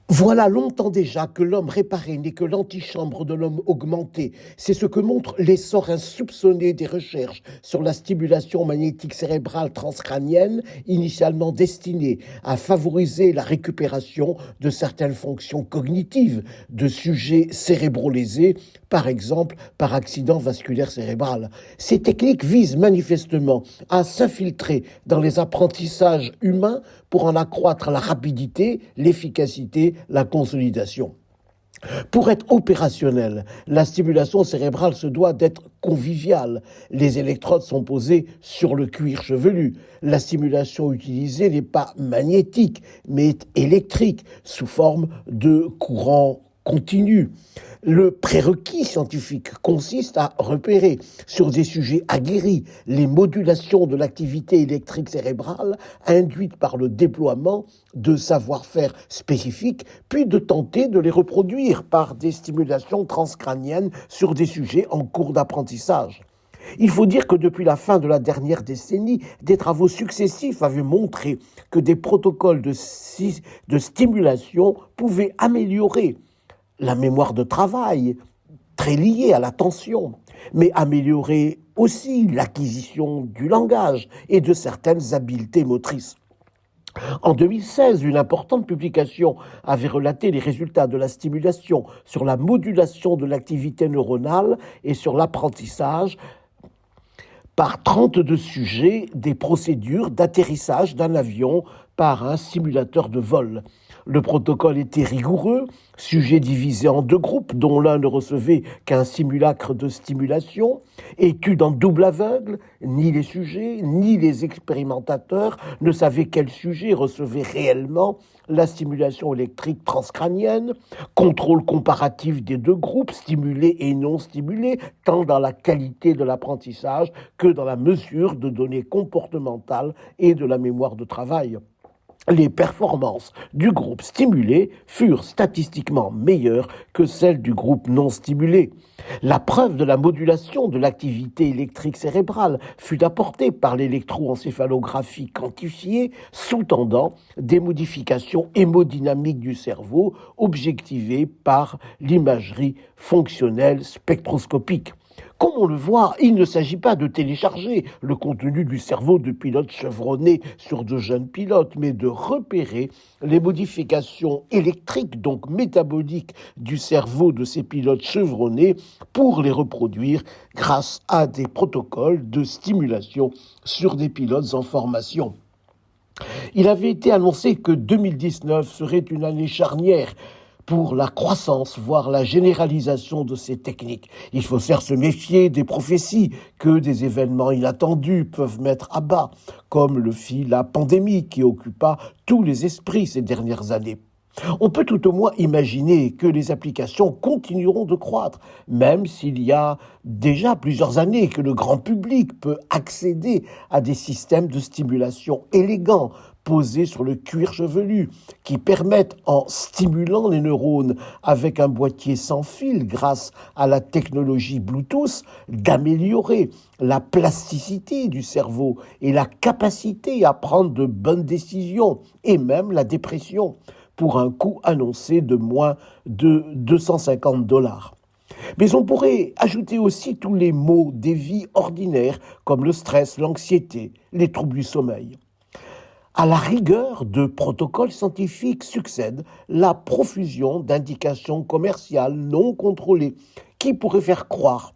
Voilà longtemps déjà que l'homme réparé n'est que l'antichambre de l'homme augmenté. C'est ce que montre l'essor insoupçonné des recherches sur la stimulation magnétique cérébrale transcrânienne, initialement destinée à favoriser la récupération de certaines fonctions cognitives de sujets cérébraux lésés, par exemple par accident vasculaire cérébral. Ces techniques visent manifestement à s'infiltrer dans les apprentissages humains pour en accroître la rapidité, l'efficacité, la consolidation. Pour être opérationnelle, la stimulation cérébrale se doit d'être conviviale. Les électrodes sont posées sur le cuir chevelu. La stimulation utilisée n'est pas magnétique, mais électrique, sous forme de courant continu. Le prérequis scientifique consiste à repérer sur des sujets aguerris les modulations de l'activité électrique cérébrale induites par le déploiement de savoir-faire spécifiques, puis de tenter de les reproduire par des stimulations transcrâniennes sur des sujets en cours d'apprentissage. Il faut dire que depuis la fin de la dernière décennie, des travaux successifs avaient montré que des protocoles de stimulation pouvaient améliorer la mémoire de travail, très liée à l'attention, mais améliorer aussi l'acquisition du langage et de certaines habiletés motrices. En 2016, une importante publication avait relaté les résultats de la stimulation sur la modulation de l'activité neuronale et sur l'apprentissage par 32 sujets des procédures d'atterrissage d'un avion par un simulateur de vol. Le protocole était rigoureux, sujets divisés en deux groupes, dont l'un ne recevait qu'un simulacre de stimulation, étude en double aveugle, ni les sujets, ni les expérimentateurs ne savaient quel sujet recevait réellement la stimulation électrique transcrânienne, contrôle comparatif des deux groupes, stimulés et non stimulés, tant dans la qualité de l'apprentissage que dans la mesure de données comportementales et de la mémoire de travail. Les performances du groupe stimulé furent statistiquement meilleures que celles du groupe non stimulé. La preuve de la modulation de l'activité électrique cérébrale fut apportée par l'électroencéphalographie quantifiée, sous-tendant des modifications hémodynamiques du cerveau objectivées par l'imagerie fonctionnelle spectroscopique. Comme on le voit, il ne s'agit pas de télécharger le contenu du cerveau de pilotes chevronnés sur de jeunes pilotes, mais de repérer les modifications électriques, donc métaboliques, du cerveau de ces pilotes chevronnés pour les reproduire grâce à des protocoles de stimulation sur des pilotes en formation. Il avait été annoncé que 2019 serait une année charnière pour la croissance, voire la généralisation de ces techniques. Il faut faire se méfier des prophéties que des événements inattendus peuvent mettre à bas, comme le fit la pandémie qui occupa tous les esprits ces dernières années. On peut tout au moins imaginer que les applications continueront de croître, même s'il y a déjà plusieurs années que le grand public peut accéder à des systèmes de stimulation élégants, posés sur le cuir chevelu, qui permettent, en stimulant les neurones avec un boîtier sans fil grâce à la technologie Bluetooth, d'améliorer la plasticité du cerveau et la capacité à prendre de bonnes décisions, et même la dépression, pour un coût annoncé de moins de $250. Mais on pourrait ajouter aussi tous les maux des vies ordinaires, comme le stress, l'anxiété, les troubles du sommeil. À la rigueur de protocoles scientifiques succède la profusion d'indications commerciales non contrôlées qui pourraient faire croire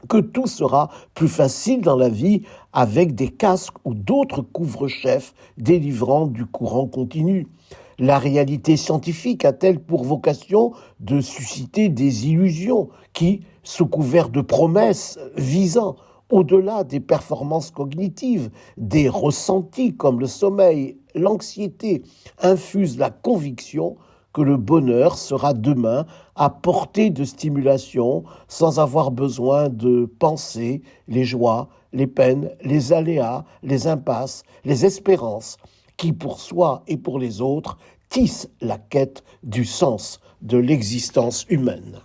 que tout sera plus facile dans la vie avec des casques ou d'autres couvre-chefs délivrant du courant continu. La réalité scientifique a-t-elle pour vocation de susciter des illusions qui, sous couvert de promesses visant au-delà des performances cognitives, des ressentis comme le sommeil, l'anxiété, infusent la conviction que le bonheur sera demain à portée de stimulation sans avoir besoin de penser les joies, les peines, les aléas, les impasses, les espérances qui, pour soi et pour les autres, tissent la quête du sens de l'existence humaine.